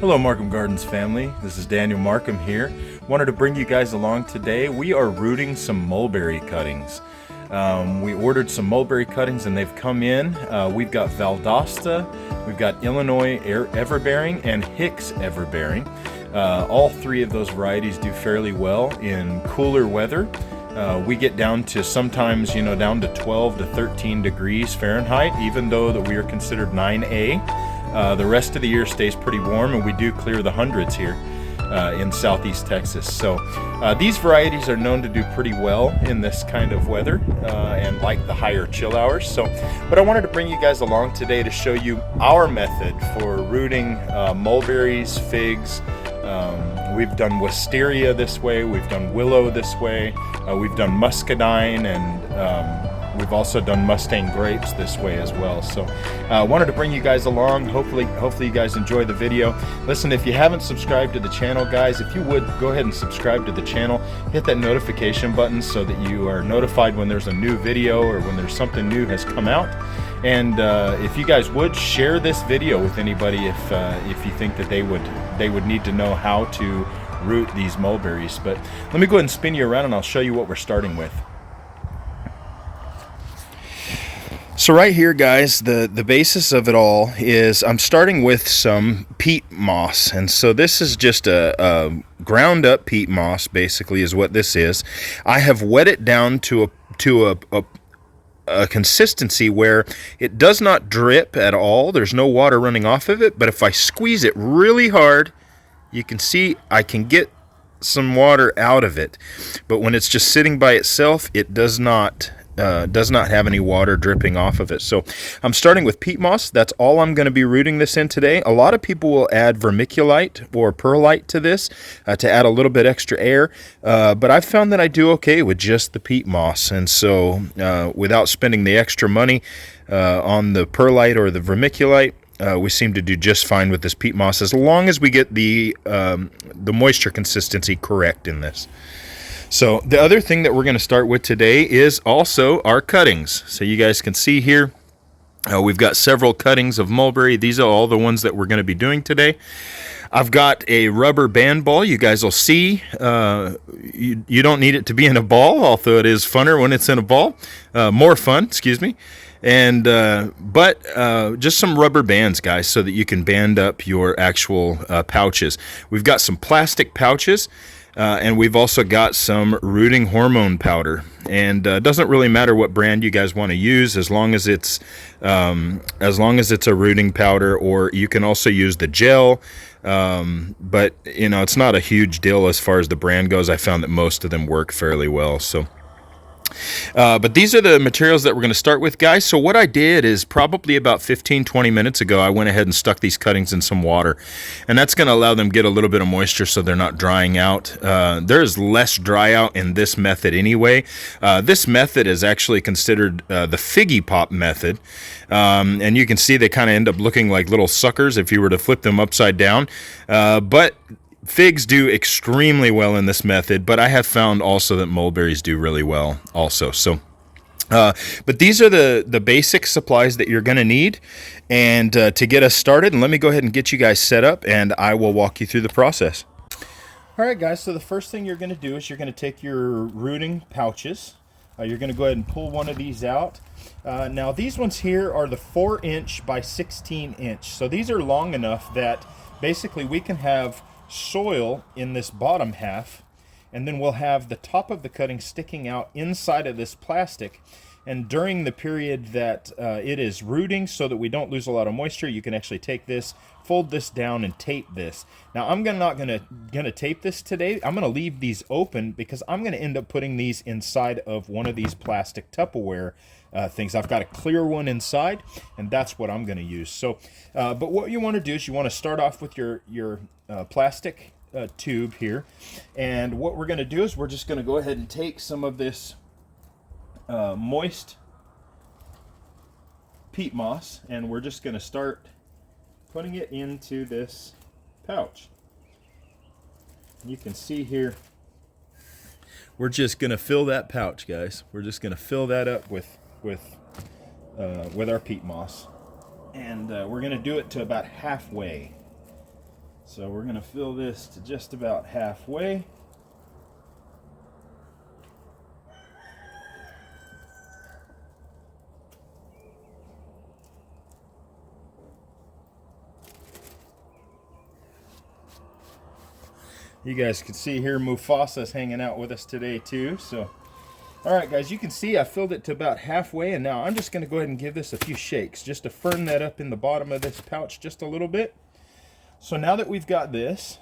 Hello Markham Gardens family, this is Daniel Markham here. Wanted to bring you guys along today. We are rooting some mulberry cuttings. We ordered some mulberry cuttings and they've come in. We've got Valdosta, we've got Illinois Everbearing, and Hicks Everbearing. All three of those varieties do fairly well in cooler weather. We get down to sometimes, down to 12 to 13 degrees Fahrenheit, even though that we are considered 9A. The rest of the year stays pretty warm, and we do clear the hundreds here in southeast Texas. So these varieties are known to do pretty well in this kind of weather and like the higher chill hours. But I wanted to bring you guys along today to show you our method for rooting mulberries, figs. We've done wisteria this way, we've done willow this way, we've done muscadine, and we've also done Mustang grapes this way as well. So I wanted to bring you guys along. Hopefully you guys enjoy the video. Listen, if you haven't subscribed to the channel, guys, if you would go ahead and subscribe to the channel, hit that notification button so that you are notified when there's a new video or when there's something new has come out. And if you guys would share this video with anybody if you think that they would need to know how to root these mulberries. But let me go ahead and spin you around and I'll show you what we're starting with. So right here, guys, the basis of it all is I'm starting with some peat moss. And so this is just a ground up peat moss, basically, is what this is. I have wet it down to a consistency where it does not drip at all. There's no water running off of it. But if I squeeze it really hard, you can see I can get some water out of it. But when it's just sitting by itself, it does not have any water dripping off of it. So I'm starting with peat moss. That's all I'm going to be rooting this in today. A lot of people will add vermiculite or perlite to this to add a little bit extra air, but I've found that I do okay with just the peat moss. And so without spending the extra money on the perlite or the vermiculite, we seem to do just fine with this peat moss as long as we get the moisture consistency correct in this. So the other thing that we're going to start with today is also our cuttings. So you guys can see here, we've got several cuttings of mulberry. These are all the ones that we're going to be doing today. I've got a rubber band ball. You guys will see, you don't need it to be in a ball, although it is funner when it's in a ball. More fun, excuse me. And but just some rubber bands, guys, so that you can band up your actual pouches. We've got some plastic pouches. And we've also got some rooting hormone powder, and it doesn't really matter what brand you guys want to use as long as it's a rooting powder, or you can also use the gel. But it's not a huge deal as far as the brand goes. I found that most of them work fairly well. So. But these are the materials that we're going to start with, guys. So what I did is probably about 15-20 minutes ago, I went ahead and stuck these cuttings in some water, and that's going to allow them to get a little bit of moisture so they're not drying out. There is less dry out in this method anyway. This method is actually considered the figgy pop method, and you can see they kind of end up looking like little suckers if you were to flip them upside down. But figs do extremely well in this method, but I have found also that mulberries do really well also. So, but these are the basic supplies that you're going to need, and to get us started, and let me go ahead and get you guys set up, and I will walk you through the process. All right, guys, so the first thing you're going to do is you're going to take your rooting pouches. You're going to go ahead and pull one of these out. Now, these ones here are the 4-inch by 16-inch. So these are long enough that basically we can have soil in this bottom half, and then we'll have the top of the cutting sticking out inside of this plastic. And during the period that it is rooting, so that we don't lose a lot of moisture, you can actually take this, fold this down, and tape this. Now I'm not gonna tape this today. I'm gonna leave these open because I'm gonna end up putting these inside of one of these plastic Tupperware things. I've got a clear one inside, and that's what I'm gonna use. So, but what you want to do is you want to start off with your plastic tube here, and what we're gonna do is we're just gonna go ahead and take some of this moist peat moss, and we're just going to start putting it into this pouch. You can see here, we're just going to fill that pouch, guys. We're just going to fill that up with our peat moss, and we're going to do it to about halfway. So we're going to fill this to just about halfway. You guys can see here Mufasa's hanging out with us today too. So, all right guys, you can see I filled it to about halfway, and now I'm just going to go ahead and give this a few shakes just to firm that up in the bottom of this pouch just a little bit. So now that we've got this,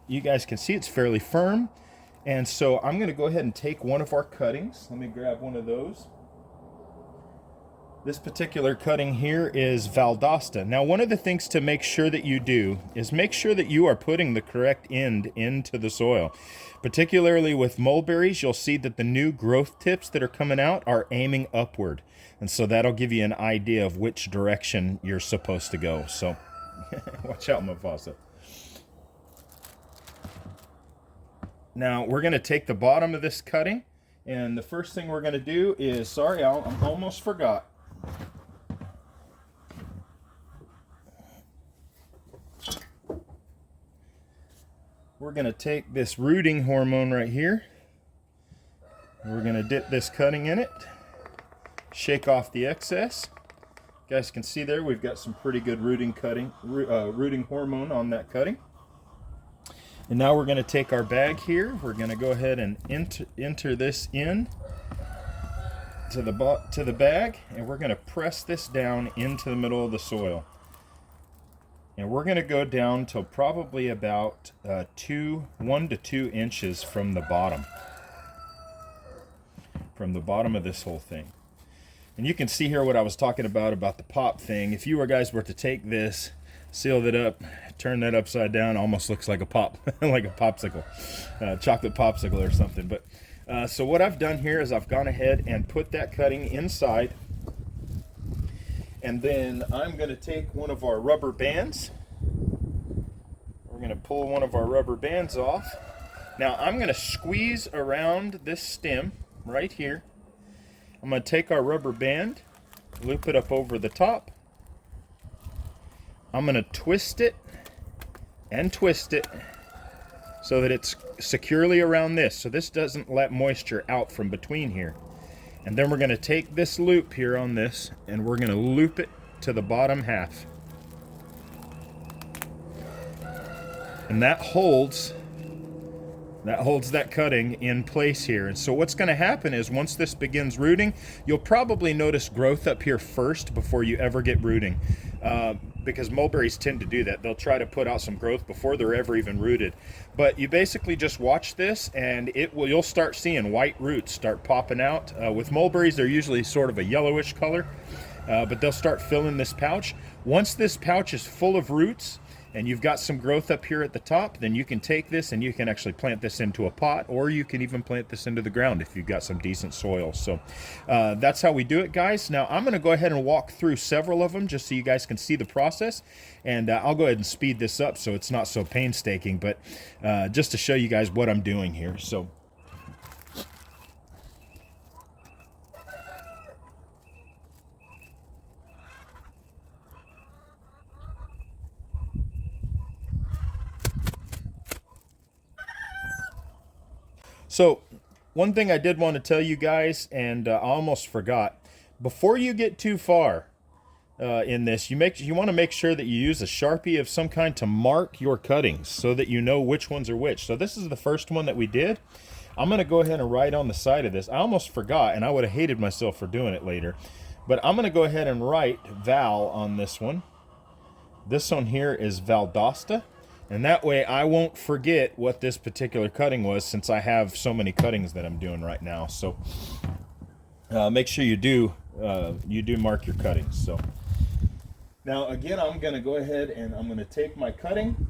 you guys can see it's fairly firm. And so I'm going to go ahead and take one of our cuttings. Let me grab one of those. This particular cutting here is Valdosta. Now, one of the things to make sure that you do is make sure that you are putting the correct end into the soil. Particularly with mulberries, you'll see that the new growth tips that are coming out are aiming upward. And so that'll give you an idea of which direction you're supposed to go. So watch out, Mufasa. Now, we're going to take the bottom of this cutting, and the first thing we're going to do is, sorry, I almost forgot. We're going to take this rooting hormone right here. We're going to dip this cutting in it, shake off the excess. You guys can see there we've got some pretty good rooting hormone on that cutting. And now we're going to take our bag here. We're going to go ahead and enter this in to the bag, and we're going to press this down into the middle of the soil. And we're going to go down to probably about 1 to 2 inches from the bottom of this whole thing. And you can see here what I was talking about the pop thing. If you guys were to take this, seal it up, turn that upside down, almost looks like a pop, like a popsicle, chocolate popsicle or something. But so what I've done here is I've gone ahead and put that cutting inside. And then I'm going to take one of our rubber bands. We're going to pull one of our rubber bands off. Now I'm going to squeeze around this stem right here. I'm going to take our rubber band, loop it up over the top. I'm going to twist it and twist it so that it's securely around this, so this doesn't let moisture out from between here. And then we're going to take this loop here on this, and we're going to loop it to the bottom half. And that holds that cutting in place here. And so what's going to happen is once this begins rooting, you'll probably notice growth up here first before you ever get rooting. Because mulberries tend to do that. They'll try to put out some growth before they're ever even rooted. But you basically just watch this, and you'll start seeing white roots start popping out. With mulberries, they're usually sort of a yellowish color, but they'll start filling this pouch. Once this pouch is full of roots, and you've got some growth up here at the top, then you can take this and you can actually plant this into a pot, or you can even plant this into the ground if you've got some decent soil. So that's how we do it, guys. Now I'm going to go ahead and walk through several of them just so you guys can see the process, and I'll go ahead and speed this up so it's not so painstaking, but just to show you guys what I'm doing here. So one thing I did want to tell you guys, and I almost forgot, before you get too far in this, you want to make sure that you use a Sharpie of some kind to mark your cuttings so that you know which ones are which. So this is the first one that we did. I'm going to go ahead and write on the side of this. I almost forgot, and I would have hated myself for doing it later. But I'm going to go ahead and write Val on this one. This one here is Valdosta. And that way I won't forget what this particular cutting was, since I have so many cuttings that I'm doing right now. So make sure you do mark your cuttings. So now again, I'm going to go ahead and I'm going to take my cutting,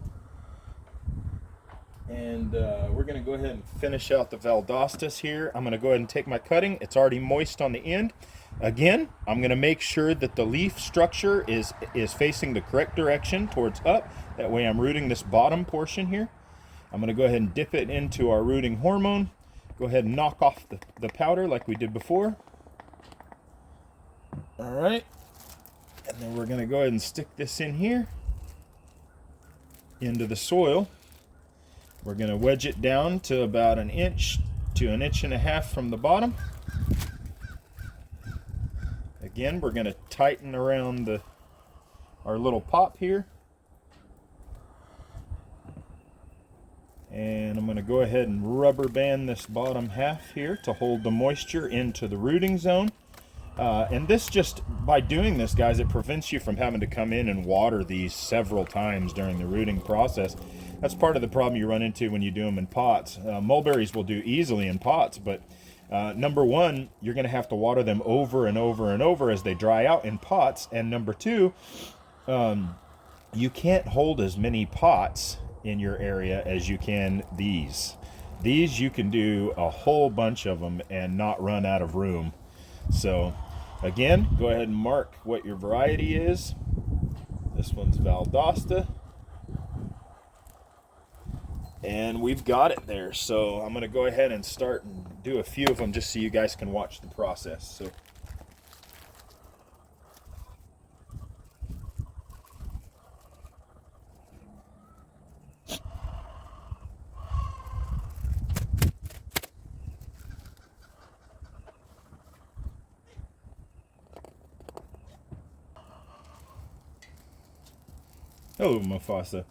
and we're going to go ahead and finish out the Valdostas here. I'm going to go ahead and take my cutting. It's already moist on the end. Again, I'm going to make sure that the leaf structure is facing the correct direction towards up. That way I'm rooting this bottom portion here. I'm going to go ahead and dip it into our rooting hormone. Go ahead and knock off the powder like we did before. All right. And then we're going to go ahead and stick this in here. into the soil. We're going to wedge it down to about an inch to an inch and a half from the bottom. Again, we're going to tighten around our little pop here. And I'm going to go ahead and rubber band this bottom half here to hold the moisture into the rooting zone. And this, just by doing this, guys, it prevents you from having to come in and water these several times during the rooting process. That's part of the problem you run into when you do them in pots. Mulberries will do easily in pots, but number one, you're going to have to water them over and over and over as they dry out in pots. And number two, you can't hold as many pots in your area as you can these. These you can do a whole bunch of them and not run out of room. So again, go ahead and mark what your variety is. This one's Valdosta. And we've got it there. So I'm going to go ahead and start and do a few of them just so you guys can watch the process. So hello, Mufasa.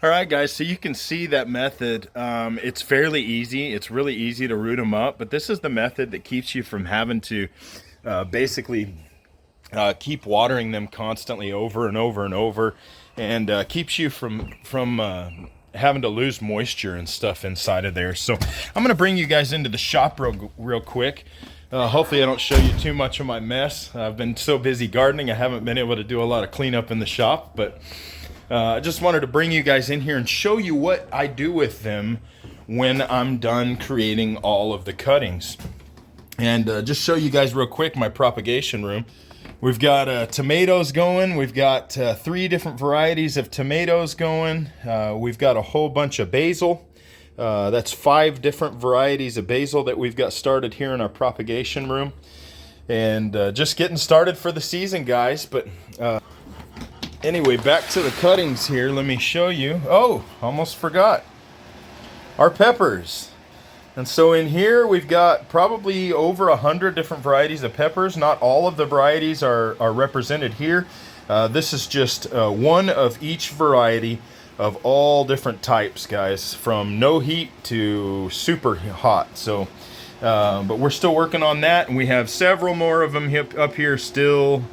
All right, guys, so you can see that method. It's fairly easy. It's really easy to root them up, but this is the method that keeps you from having to basically keep watering them constantly over and over and over, and keeps you from having to lose moisture and stuff inside of there. So I'm going to bring you guys into the shop real quick. Hopefully I don't show you too much of my mess. I've been so busy gardening, I haven't been able to do a lot of cleanup in the shop, but I just wanted to bring you guys in here and show you what I do with them when I'm done creating all of the cuttings. And just show you guys real quick my propagation room. We've got tomatoes going. We've got 3 different varieties of tomatoes going. We've got a whole bunch of basil. That's 5 different varieties of basil that we've got started here in our propagation room. And just getting started for the season, guys. But anyway, back to the cuttings here. Let me show you. Oh, almost forgot. Our peppers. And so in here we've got probably over 100 different varieties of peppers. Not all of the varieties are represented here. This is just one of each variety of all different types, guys, from no heat to super hot. So, but we're still working on that, and we have several more of them up here still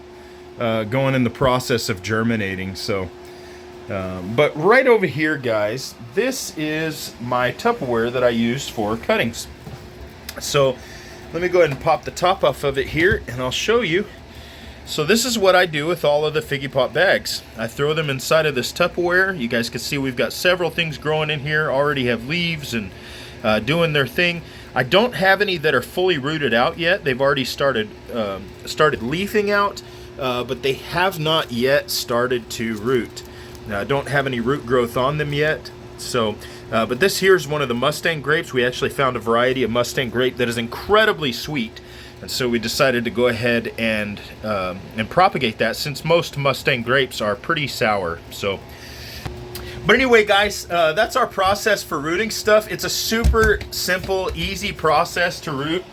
going in the process of germinating. So, but right over here, guys, this is my Tupperware that I use for cuttings. So let me go ahead and pop the top off of it here, and I'll show you. So this is what I do with all of the Figgy Pot bags. I throw them inside of this Tupperware. You guys can see we've got several things growing in here, already have leaves and doing their thing. I don't have any that are fully rooted out yet. They've already started leafing out, but they have not yet started to root. Now, I don't have any root growth on them yet. So, but this here is one of the Mustang grapes. We actually found a variety of Mustang grape that is incredibly sweet. And so we decided to go ahead and propagate that, since most Mustang grapes are pretty sour. So, but anyway, guys, that's our process for rooting stuff. It's a super simple, easy process to root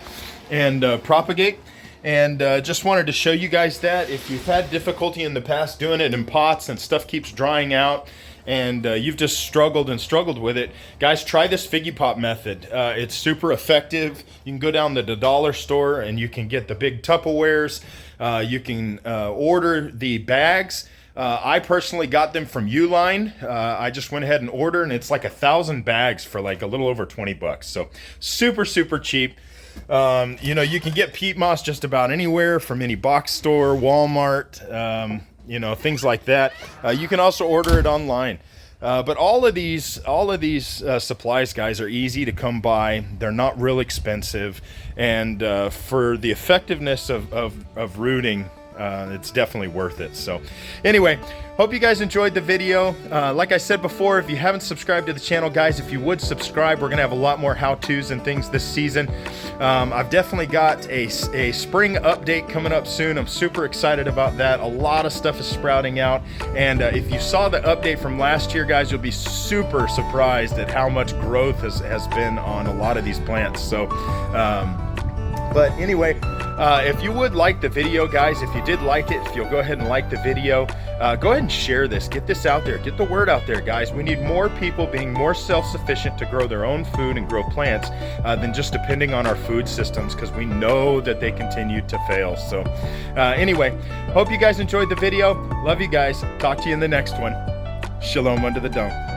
and propagate. And just wanted to show you guys that. If you've had difficulty in the past doing it in pots and stuff keeps drying out, and you've just struggled with it, guys, try this Figgy Pot method. It's super effective. You can go down to the dollar store and you can get the big Tupperwares. You can order the bags. I personally got them from Uline. I just went ahead and ordered, and it's like 1,000 bags for like a little over 20 bucks. So super, super cheap. You know, you can get peat moss just about anywhere, from any box store, Walmart, you know, things like that. You can also order it online. But all of these supplies, guys, are easy to come by. They're not real expensive, and for the effectiveness of rooting, it's definitely worth it. So anyway, hope you guys enjoyed the video. Like I said before, if you haven't subscribed to the channel, guys, if you would subscribe, we're gonna have a lot more how-tos and things this season. I've definitely got a spring update coming up soon. I'm super excited about that. A lot of stuff is sprouting out, and if you saw the update from last year, guys, you'll be super surprised at how much growth has been on a lot of these plants. So but anyway, if you would like the video, guys, if you did like it, if you'll go ahead and like the video, go ahead and share this. Get this out there. Get the word out there, guys. We need more people being more self-sufficient to grow their own food and grow plants than just depending on our food systems, because we know that they continue to fail. So anyway, hope you guys enjoyed the video. Love you guys. Talk to you in the next one. Shalom under the dome.